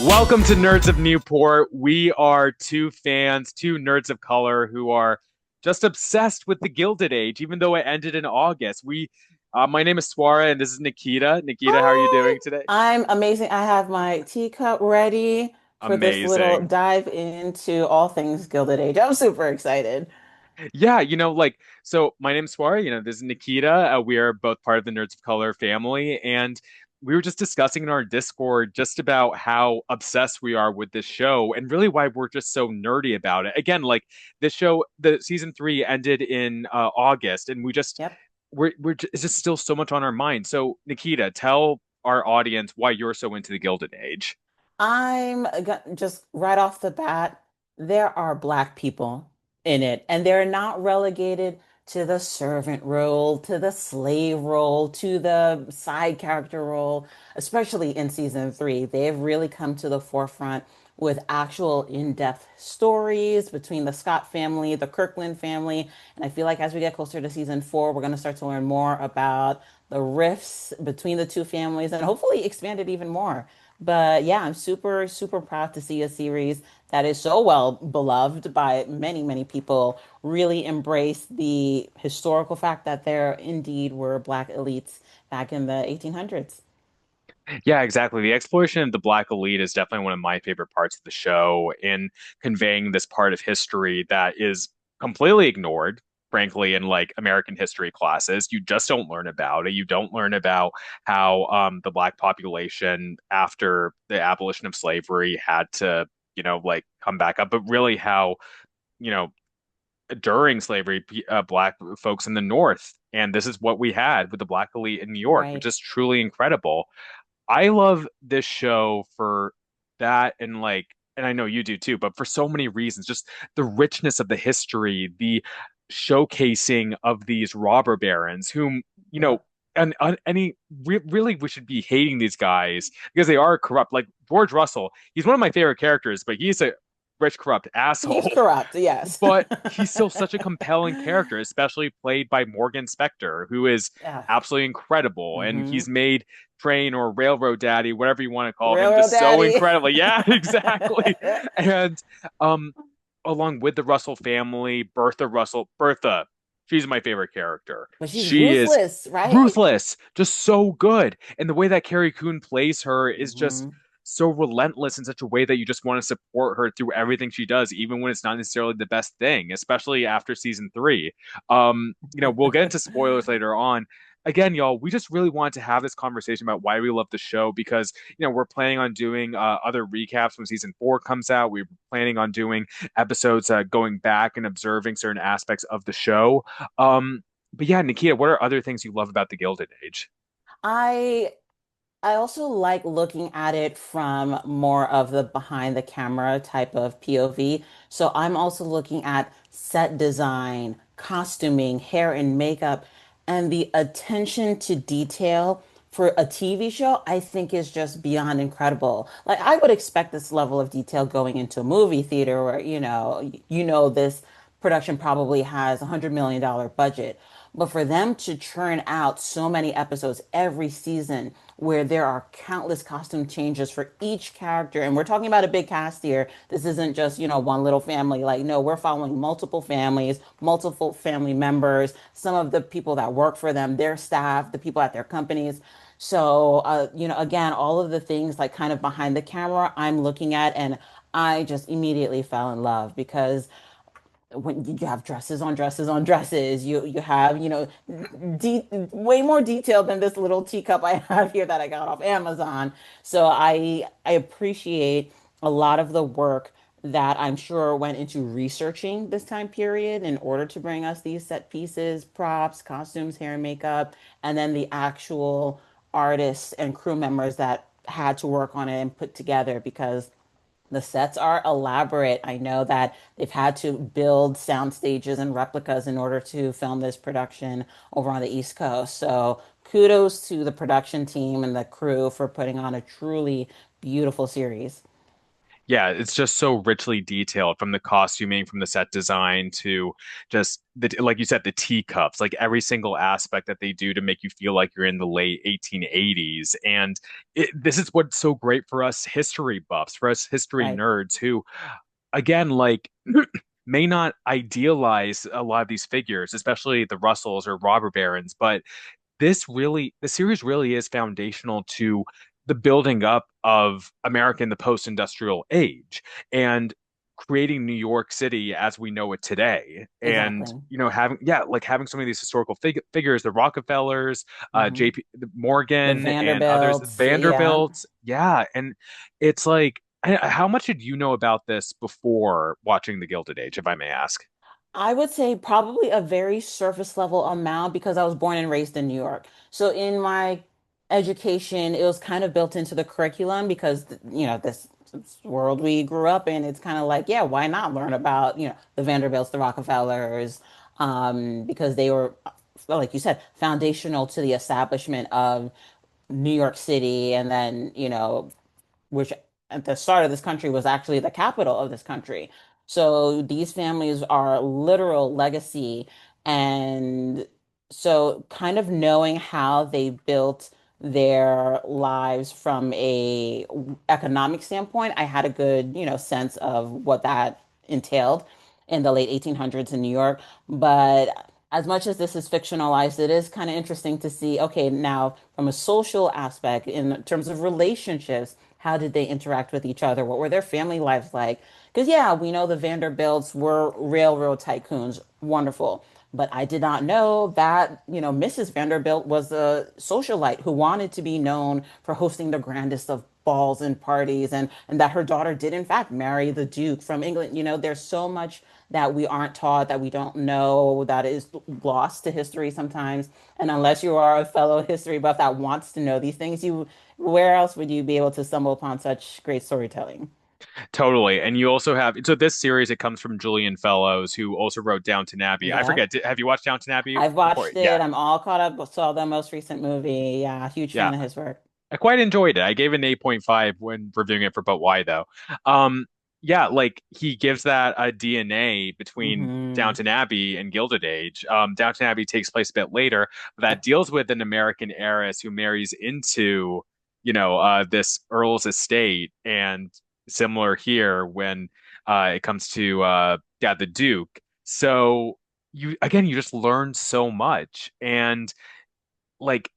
Welcome to Nerds of Newport. We are two fans, two nerds of color who are just obsessed with the Gilded Age, even though it ended in August. My name is Swara, and this is Nikita. Nikita, how are you Hi, doing today? I'm amazing. I have my teacup ready for this little Amazing. dive into all things Gilded Age. I'm super excited. Yeah, so my name's Swara. This is Nikita. We are both part of the Nerds of Color family, and we were just discussing in our Discord just about how obsessed we are with this show and really why we're just so nerdy about it. Again, like this show, the season three ended in August, and Yep. it's just still so much on our mind. So, Nikita, tell our audience why you're so into the Gilded Age. Just right off the bat, there are black people in it, and they're not relegated to the servant role, to the slave role, to the side character role, especially in season three. They've really come to the forefront with actual in-depth stories between the Scott family, the Kirkland family, and I feel like as we get closer to season four, we're going to start to learn more about the rifts between the two families and hopefully expand it even more. But yeah, I'm super, super proud to see a series that is so well beloved by many, many people really embrace the historical fact that there indeed were black elites back in the 1800s. Yeah, exactly. The exploration of the Black Elite is definitely one of my favorite parts of the show in conveying this part of history that is completely ignored, frankly, in like American history classes. You just don't learn about it. You don't learn about how the Black population after the abolition of slavery had to, like come back up, but really how, you know, during slavery, Black folks in the North. And this is what we had with the Black Elite in New York, which Right. is truly incredible. I love this show for that and I know you do too, but for so many reasons, just the richness of the history, the showcasing of these robber barons, whom, you Yeah. know, and any really we should be hating these guys because they are corrupt. Like George Russell, he's one of my favorite characters, but he's a rich, corrupt He's asshole. corrupt, yes. But he's still such a compelling character, especially played by Morgan Spector, who is Yeah. absolutely incredible. And Hmm. he's made Train or Railroad Daddy, whatever you want to call him, Railroad just so Daddy. incredible. Yeah, exactly. And um, along with the Russell family, Bertha, she's my favorite character. But she's She is ruthless, right? ruthless, just so good. And the way that Carrie Coon plays her is just Hmm. so relentless in such a way that you just want to support her through everything she does, even when it's not necessarily the best thing, especially after season three. We'll get into spoilers later on. Again, y'all, we just really wanted to have this conversation about why we love the show because, we're planning on doing other recaps when season four comes out. We're planning on doing episodes going back and observing certain aspects of the show. Um, but yeah, Nikita, what are other things you love about the Gilded Age? I I also like looking at it from more of the behind the camera type of POV. So I'm also looking at set design, costuming, hair and makeup, and the attention to detail for a TV show, I think is just beyond incredible. Like I would expect this level of detail going into a movie theater where, this production probably has $100 million budget. But for them to churn out so many episodes every season where there are countless costume changes for each character, and we're talking about a big cast here. This isn't just, one little family. Like, no, we're following multiple families, multiple family members, some of the people that work for them, their staff, the people at their companies. So, again, all of the things like kind of behind the camera I'm looking at, and I just immediately fell in love because when you have dresses on dresses on dresses, you have, way more detail than this little teacup I have here that I got off Amazon. So I appreciate a lot of the work that I'm sure went into researching this time period in order to bring us these set pieces, props, costumes, hair and makeup, and then the actual artists and crew members that had to work on it and put together because the sets are elaborate. I know that they've had to build sound stages and replicas in order to film this production over on the East Coast. So kudos to the production team and the crew for putting on a truly beautiful series. Yeah, it's just so richly detailed from the costuming, from the set design to just like you said, the teacups, like every single aspect that they do to make you feel like you're in the late 1880s. And this is what's so great for us history buffs, for us history Right. nerds who, again, like may not idealize a lot of these figures, especially the Russells or robber barons, but the series really is foundational to the building up of America in the post-industrial age and creating New York City as we know it today. And, Exactly. having some of these historical figures, the Rockefellers, Hmm. JP The Morgan and others, the Vanderbilts, yeah. Vanderbilts. Yeah. And it's like, how much did you know about this before watching The Gilded Age, if I may ask? I would say probably a very surface level amount because I was born and raised in New York. So in my education, it was kind of built into the curriculum because, this world we grew up in, it's kind of like, yeah, why not learn about, the Vanderbilts, the Rockefellers, because they were, well, like you said, foundational to the establishment of New York City and then, which at the start of this country was actually the capital of this country. So these families are literal legacy. And so kind of knowing how they built their lives from a economic standpoint, I had a good, sense of what that entailed in the late 1800s in New York. But as much as this is fictionalized, it is kind of interesting to see, okay, now from a social aspect, in terms of relationships, how did they interact with each other? What were their family lives like? Because, yeah, we know the Vanderbilts were railroad tycoons. Wonderful. But I did not know that, Mrs. Vanderbilt was a socialite who wanted to be known for hosting the grandest of balls and parties, and that her daughter did, in fact, marry the Duke from England. There's so much that we aren't taught, that we don't know, that is lost to history sometimes. And unless you are a fellow history buff that wants to know these things, where else would you be able to stumble upon such great storytelling? Totally. And you also have, so this series, it comes from Julian Fellows, who also wrote Downton Abbey. I Yep. forget, have you watched Downton Abbey I've before? watched Yeah. it. I'm all caught up. Saw the most recent movie. Yeah, huge Yeah. fan of his work. I quite enjoyed it. I gave it an 8.5 when reviewing it for But Why Though. Um, yeah, like he gives that a DNA between Hmm. Downton Abbey and Gilded Age. Downton Abbey takes place a bit later, but that Yep. deals with an American heiress who marries into, this Earl's estate, and similar here when it comes to the Duke. So you just learn so much, and like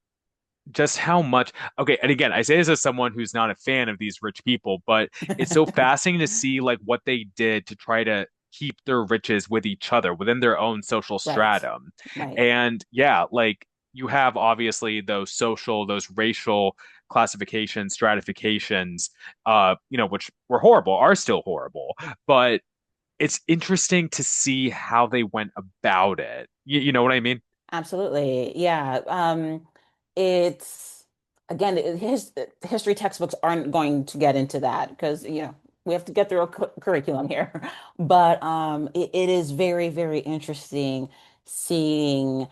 just how much. Okay, and again, I say this as someone who's not a fan of these rich people, but it's so fascinating to see like what they did to try to keep their riches with each other within their own social Right. stratum. Right. And yeah, like you have obviously those racial classifications, stratifications, which were horrible, are still horrible, but it's interesting to see how they went about it. You know what I mean? Absolutely. Yeah. It's again, history textbooks aren't going to get into that because, we have to get through a curriculum here. But it is very, very interesting seeing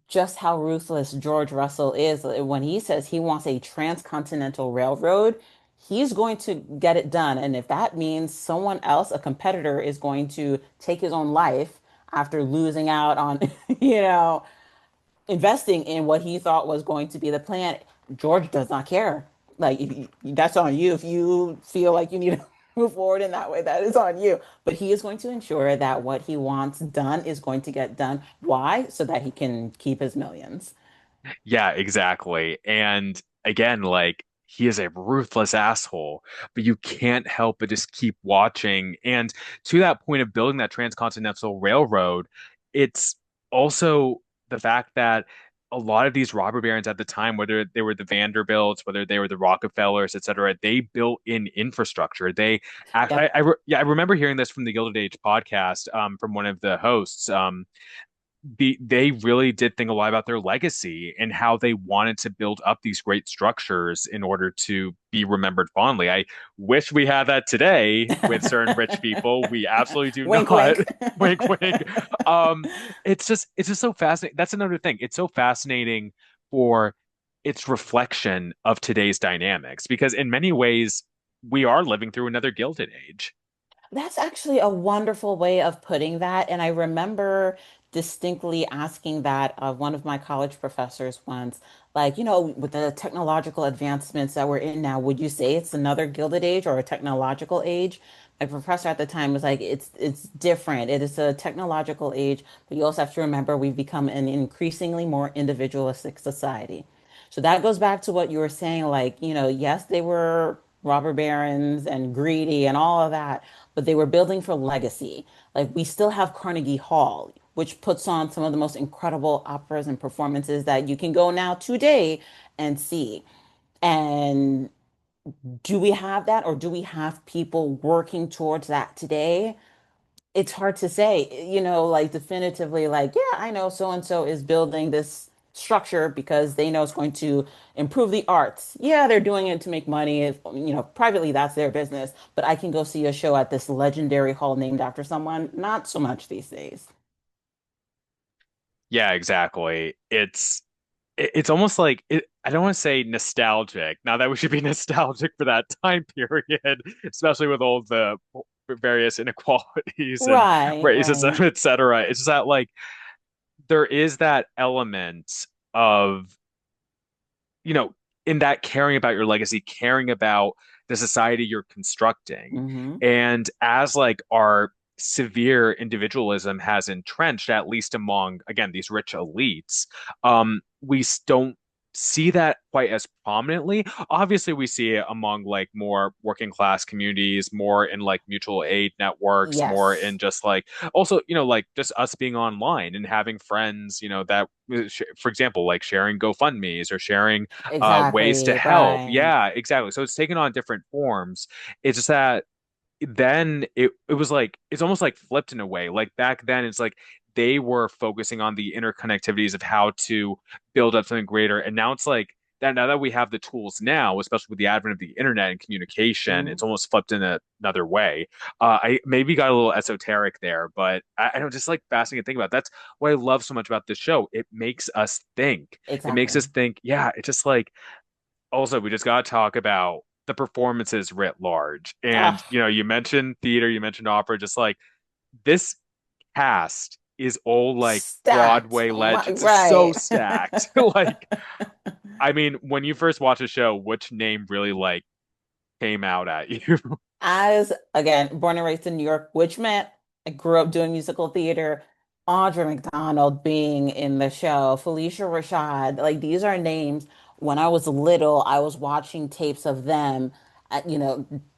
just how ruthless George Russell is when he says he wants a transcontinental railroad. He's going to get it done. And if that means someone else, a competitor, is going to take his own life after losing out on, you know, investing in what he thought was going to be the plan, George does not care. Like, that's on you. If you feel like you need to move forward in that way, that is on you. But he is going to ensure that what he wants done is going to get done. Why? So that he can keep his millions. Yeah, exactly. And again, like he is a ruthless asshole, but you can't help but just keep watching. And to that point of building that transcontinental railroad, it's also the fact that a lot of these robber barons at the time, whether they were the Vanderbilts, whether they were the Rockefellers, et cetera, they built in infrastructure. They act, Yep. I remember hearing this from the Gilded Age podcast, from one of the hosts. They really did think a lot about their legacy and how they wanted to build up these great structures in order to be remembered fondly. I wish we had that today with certain rich people. We absolutely do Wink, not. wink. Wink, wink. Um, it's just so fascinating. That's another thing. It's so fascinating for its reflection of today's dynamics because in many ways we are living through another Gilded Age. That's actually a wonderful way of putting that. And I remember distinctly asking that of one of my college professors once, like, with the technological advancements that we're in now, would you say it's another Gilded Age or a technological age? My professor at the time was like, it's different. It is a technological age, but you also have to remember we've become an increasingly more individualistic society. So that goes back to what you were saying, like, yes, they were robber barons and greedy and all of that, but they were building for legacy. Like we still have Carnegie Hall, which puts on some of the most incredible operas and performances that you can go now today and see. And do we have that, or do we have people working towards that today? It's hard to say, like definitively, like, yeah, I know so and so is building this structure because they know it's going to improve the arts. Yeah, they're doing it to make money. Privately, that's their business. But I can go see a show at this legendary hall named after someone. Not so much these days. Yeah, exactly. It's almost like I don't want to say nostalgic. Now that we should be nostalgic for that time period, especially with all the various inequalities and Right, right. racism, etc. It's just that like there is that element of you know, in that caring about your legacy, caring about the society you're constructing. Hmm. And as like our severe individualism has entrenched, at least among, again, these rich elites, we don't see that quite as prominently. Obviously, we see it among like more working class communities, more in like mutual aid networks, more Yes, in just like also, like just us being online and having friends, that for example, like sharing GoFundMe's or sharing ways to exactly. help. Right. Yeah, exactly. So it's taken on different forms. It's just that then it was like it's almost like flipped in a way. Like back then, it's like they were focusing on the interconnectivities of how to build up something greater, and now it's like that. Now that we have the tools now, especially with the advent of the internet and communication, Mhm. it's almost flipped in another way. I maybe got a little esoteric there, but I don't just like fascinating to think about. That's what I love so much about this show. It makes us think. It makes Exactly. us think. Yeah, it's just like also we just got to talk about the performances writ large. And Ah, you mentioned theater, you mentioned opera, just like this cast is all like stacked. Broadway legends. It's so Right. stacked. Like, I mean, when you first watch a show, which name really like came out at you? As again, born and raised in New York, which meant I grew up doing musical theater. Audra McDonald being in the show, Felicia Rashad, like these are names. When I was little, I was watching tapes of them,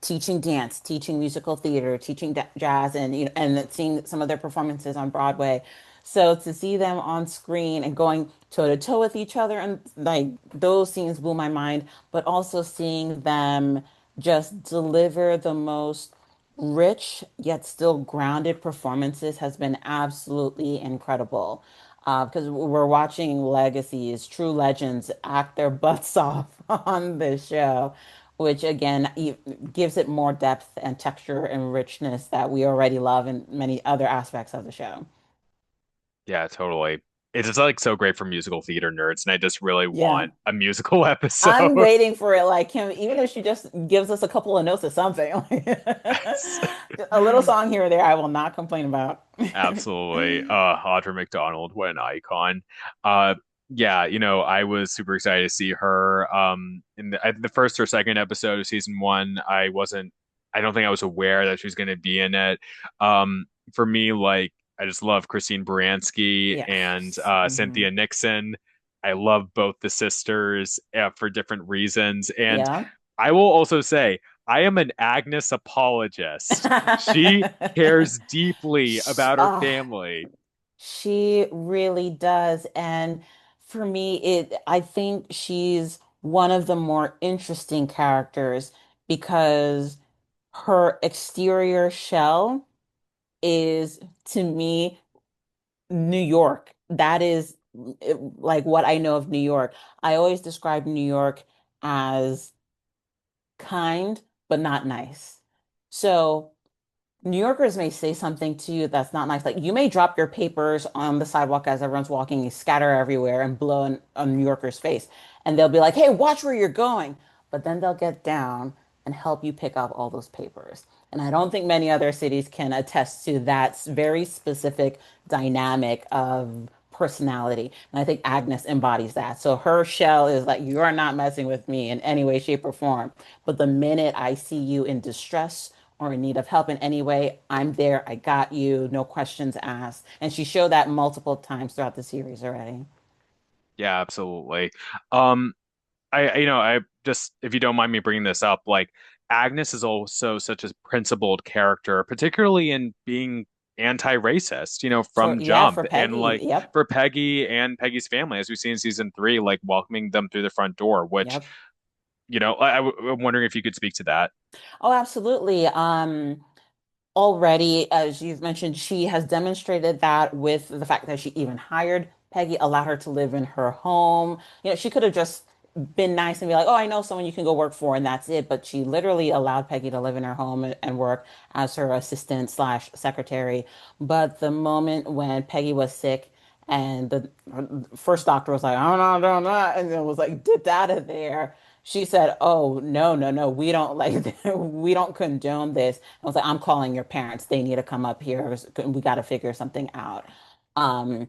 teaching dance, teaching musical theater, teaching jazz, and and seeing some of their performances on Broadway. So to see them on screen and going toe to toe with each other, and like those scenes blew my mind. But also seeing them just deliver the most rich yet still grounded performances has been absolutely incredible. Because we're watching legacies, true legends act their butts off on this show, which again gives it more depth and texture and richness that we already love in many other aspects of the show. Yeah, totally. It's just like so great for musical theater nerds, and I just really Yeah. want a musical I'm episode. waiting for it, like him, even if she just gives us a couple of notes or something. A little song here or there, I will not complain about. Absolutely. Audra McDonald, what an icon. Uh, yeah, I was super excited to see her. In the first or second episode of season one, I don't think I was aware that she was going to be in it. For me, like, I just love Christine Baranski and Yes. Hmm. Cynthia Nixon. I love both the sisters for different reasons. And Yeah. I will also say, I am an Agnes apologist. She cares deeply about her Ah, family. she really does. And for me, I think she's one of the more interesting characters because her exterior shell is, to me, New York. That is like what I know of New York. I always describe New York as kind, but not nice. So New Yorkers may say something to you that's not nice. Like you may drop your papers on the sidewalk as everyone's walking, you scatter everywhere and blow in a New Yorker's face. And they'll be like, hey, watch where you're going. But then they'll get down and help you pick up all those papers. And I don't think many other cities can attest to that very specific dynamic of personality. And I think Agnes embodies that. So her shell is like, you are not messing with me in any way, shape, or form. But the minute I see you in distress or in need of help in any way, I'm there. I got you. No questions asked. And she showed that multiple times throughout the series already. Yeah, absolutely. Um, I just, if you don't mind me bringing this up, like Agnes is also such a principled character, particularly in being anti-racist, For from yeah, for jump, and Peggy. like Yep. for Peggy and Peggy's family, as we see in season three, like welcoming them through the front door, which, Yep. I'm wondering if you could speak to that. Oh, absolutely. Already, as you've mentioned, she has demonstrated that with the fact that she even hired Peggy, allowed her to live in her home. She could have just been nice and be like, "Oh, I know someone you can go work for," and that's it. But she literally allowed Peggy to live in her home and work as her assistant slash secretary. But the moment when Peggy was sick and the first doctor was like, "Oh no, no, no," and then was like dipped out of there. She said, "Oh, no, no, no, we don't like we don't condone this." I was like, "I'm calling your parents. They need to come up here. We got to figure something out." Um,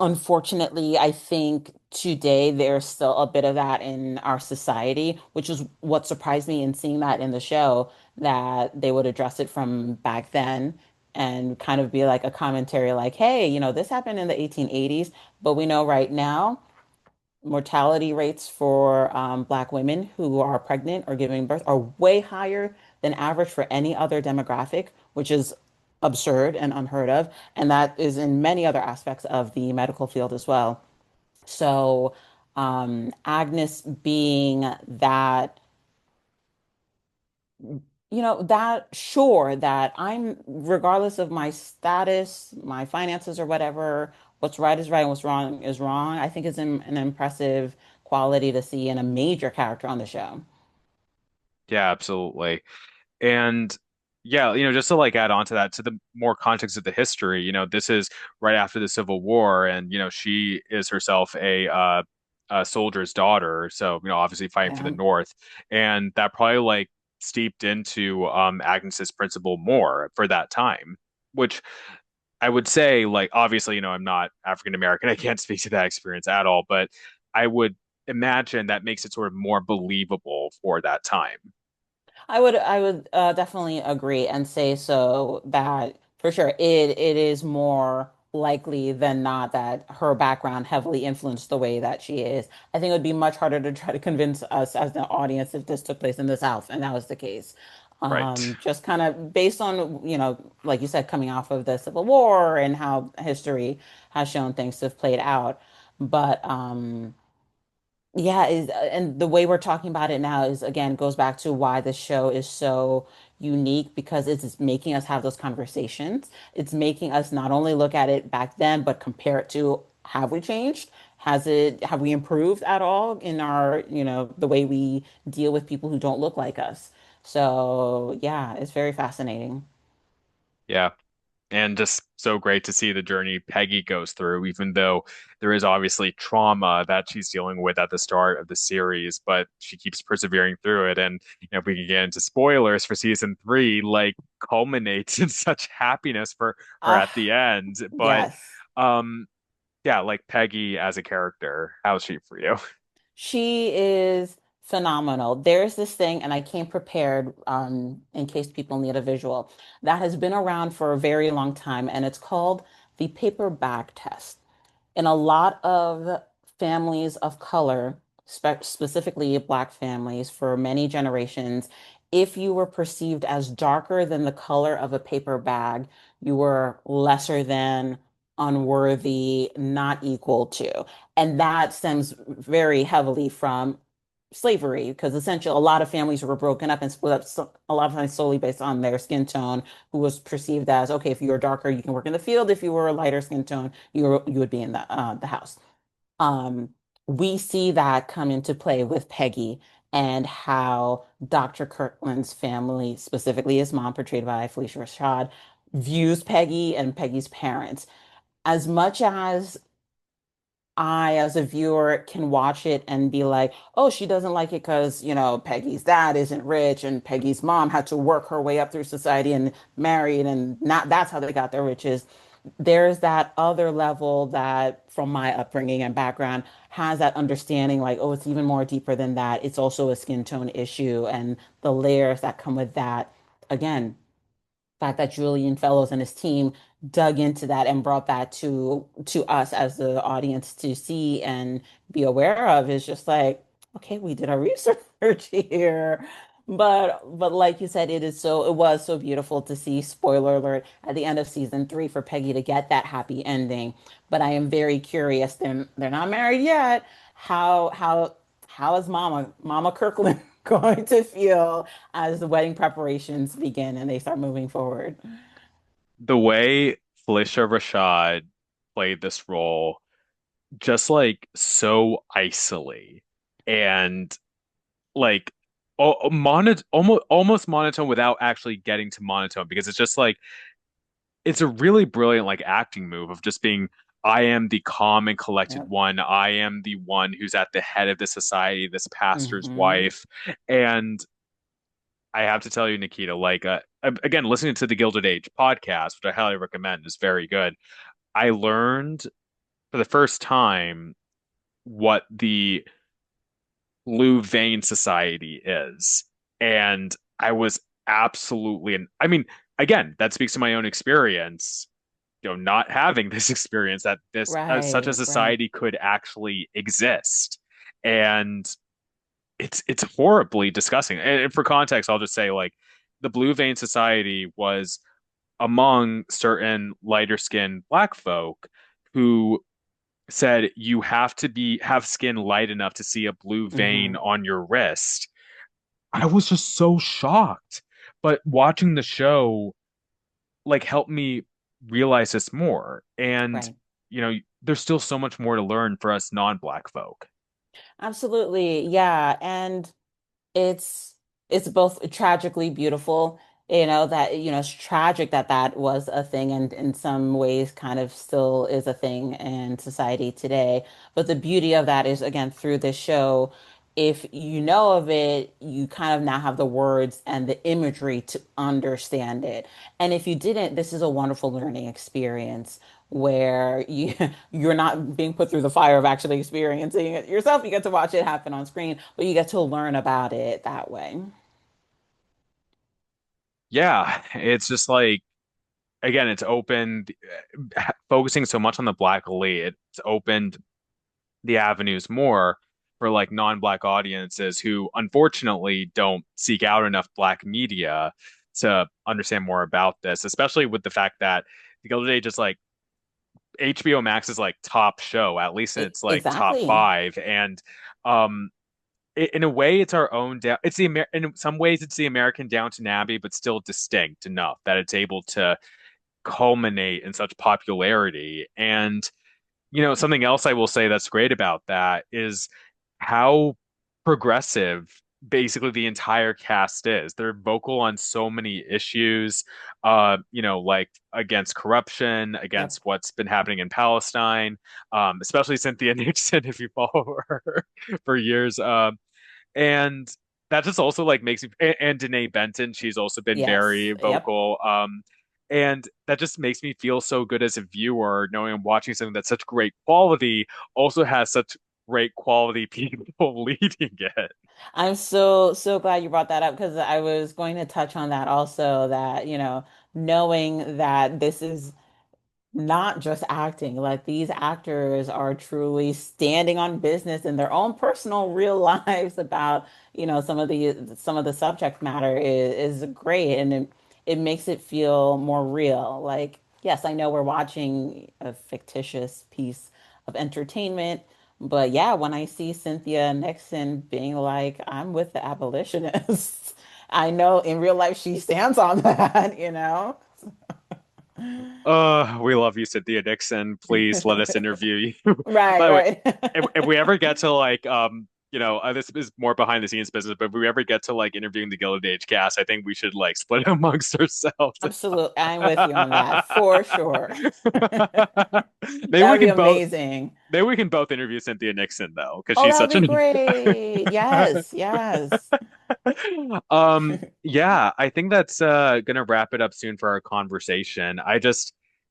Unfortunately, I think today there's still a bit of that in our society, which is what surprised me in seeing that in the show, that they would address it from back then and kind of be like a commentary like, "Hey, this happened in the 1880s, but we know right now mortality rates for Black women who are pregnant or giving birth are way higher than average for any other demographic, which is absurd and unheard of. And that is in many other aspects of the medical field as well. So, Agnes being that that sure that I'm, regardless of my status, my finances, or whatever, what's right is right and what's wrong is wrong, I think is an impressive quality to see in a major character on the show. Yeah, absolutely. And yeah, just to like add on to that, to the more context of the history, this is right after the Civil War, and she is herself a soldier's daughter, so obviously fighting for the Yeah. North, and that probably like steeped into Agnes's principle more for that time, which I would say, like, obviously, I'm not African American, I can't speak to that experience at all, but I would imagine that makes it sort of more believable for that time. I would definitely agree and say so that for sure it is more likely than not that her background heavily influenced the way that she is. I think it would be much harder to try to convince us as the audience if this took place in the South and that was the case. Right. Just kind of based on, like you said, coming off of the Civil War and how history has shown things to have played out. But yeah, and the way we're talking about it now is again goes back to why the show is so unique because it's making us have those conversations. It's making us not only look at it back then, but compare it to have we changed? Have we improved at all in our, the way we deal with people who don't look like us? So yeah, it's very fascinating. Yeah. And just so great to see the journey Peggy goes through, even though there is obviously trauma that she's dealing with at the start of the series, but she keeps persevering through it. And if we can get into spoilers for season three, like culminates in such happiness for her Ah, at the end. But yes. um, yeah, like Peggy as a character, how's she for you? She is phenomenal. There's this thing, and I came prepared in case people need a visual, that has been around for a very long time, and it's called the paper bag test. In a lot of families of color, specifically Black families, for many generations, if you were perceived as darker than the color of a paper bag, you were lesser than, unworthy, not equal to. And that stems very heavily from slavery, because essentially a lot of families were broken up and split up a lot of times solely based on their skin tone, who was perceived as, okay, if you were darker, you can work in the field. If you were a lighter skin tone, you would be in the house. Um, we see that come into play with Peggy and how Dr. Kirkland's family, specifically his mom, portrayed by Felicia Rashad, views Peggy and Peggy's parents. As much as I, as a viewer, can watch it and be like, oh, she doesn't like it because, Peggy's dad isn't rich and Peggy's mom had to work her way up through society and married and not that's how they got their riches. There's that other level that, from my upbringing and background, has that understanding like, oh, it's even more deeper than that. It's also a skin tone issue and the layers that come with that. Again, fact that Julian Fellows and his team dug into that and brought that to us as the audience to see and be aware of is just like, okay, we did our research here. But like you said, it was so beautiful to see, spoiler alert, at the end of season 3 for Peggy to get that happy ending. But I am very curious. They're not married yet. How is Mama Kirkland going to feel as the wedding preparations begin and they start moving forward? The way Felicia Rashad played this role, just like so icily and like almost monotone without actually getting to monotone because it's just like it's a really brilliant like acting move of just being I am the calm and collected Yep. one. I am the one who's at the head of the society, this pastor's Hmm. wife. And I have to tell you, Nikita, like again, listening to the Gilded Age podcast, which I highly recommend, is very good. I learned for the first time what the Blue Vein Society is. And I was absolutely, and I mean, again, that speaks to my own experience, not having this experience that this such a Right, right. society could actually exist. And it's horribly disgusting. And for context, I'll just say like the Blue Vein Society was among certain lighter skinned black folk who said you have to be have skin light enough to see a blue vein Hmm. on your wrist. I was just so shocked. But watching the show like helped me realize this more. And Right. you know, there's still so much more to learn for us non-black folk. Absolutely. Yeah. And it's it's both tragically beautiful, that it's tragic that that was a thing and in some ways kind of still is a thing in society today. But the beauty of that is again through this show, if you know of it, you kind of now have the words and the imagery to understand it. And if you didn't, this is a wonderful learning experience where you're not being put through the fire of actually experiencing it yourself. You get to watch it happen on screen, but you get to learn about it that way. Yeah, it's just like again, it's opened focusing so much on the black elite, it's opened the avenues more for like non-black audiences who unfortunately don't seek out enough black media to understand more about this, especially with the fact that the Gilded Age is like HBO Max is like top show, at least it's like top Exactly. five. And um in a way it's our own it's the in some ways it's the American Downton Abbey, but still distinct enough that it's able to culminate in such popularity. And something else I will say that's great about that is how progressive basically the entire cast is. They're vocal on so many issues, like against corruption, Yep. against what's been happening in Palestine, especially Cynthia Nixon, if you follow her for years. And that just also like makes me, and Danae Benton, she's also been Yes. very Yep. vocal. And that just makes me feel so good as a viewer, knowing I'm watching something that's such great quality, also has such great quality people leading it. I'm so glad you brought that up because I was going to touch on that also that, knowing that this is not just acting. Like these actors are truly standing on business in their own personal real lives about, some of the subject matter is great and it makes it feel more real. Like, yes, I know we're watching a fictitious piece of entertainment, but yeah, when I see Cynthia Nixon being like, I'm with the abolitionists, I know in real life she stands on that. We love you, Cynthia Nixon. Please let us interview you. Right, By the way, right. if we ever get to like this is more behind the scenes business, but if we ever get to like interviewing the Gilded Age cast, I think we should like split it amongst ourselves. Absolutely. I'm with you on that for sure. Maybe we That'd be can both amazing. maybe we can both interview Cynthia Nixon though, because Oh, she's that would such be an great. Yes, yes. yeah, I think that's gonna wrap it up soon for our conversation.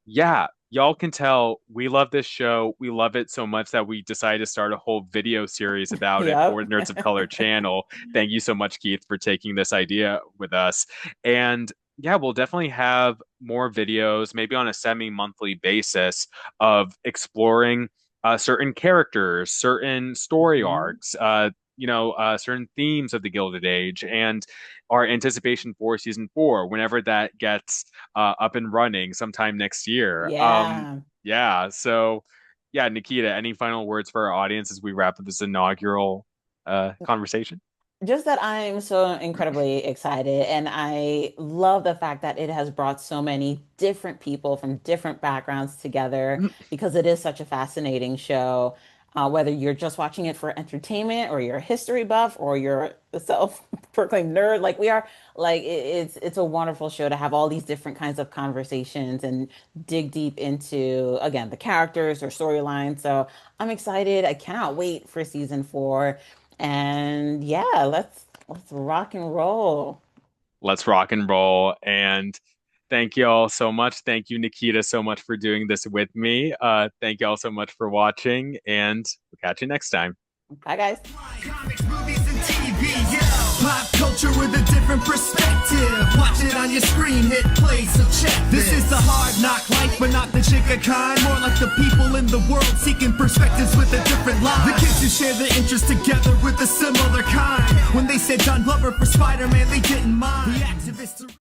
Yeah, y'all can tell we love this show. We love it so much that we decided to start a whole video series about it Yep. for the Nerds of Color channel. Thank you so much, Keith, for taking this idea with us. And yeah, we'll definitely have more videos, maybe on a semi-monthly basis, of exploring certain characters, certain story Mhm. arcs, certain themes of the Gilded Age, and our anticipation for season 4, whenever that gets up and running sometime next year. Yeah. Yeah. So, yeah, Nikita, any final words for our audience as we wrap up this inaugural conversation? Just that I'm so incredibly excited, and I love the fact that it has brought so many different people from different backgrounds together because it is such a fascinating show. Whether you're just watching it for entertainment, or you're a history buff, or you're a self-proclaimed nerd like we are, like it's a wonderful show to have all these different kinds of conversations and dig deep into, again, the characters or storylines. So I'm excited. I cannot wait for season 4. And yeah, let's rock and roll. Let's rock and roll. And thank you all so much. Thank you, Nikita, so much for doing this with me. Thank you all so much for watching, and we'll catch you next time. Bye, guys. Comics, movies, and TV, yeah. Pop culture with a different perspective. Watch it on your screen, hit play, so check this. This is the hard knock life, but not the chica kind. More like the people in the world seeking perspectives with a different line. The kids who share their interests together with a similar kind. When they said John Glover for Spider-Man, they didn't mind. The activists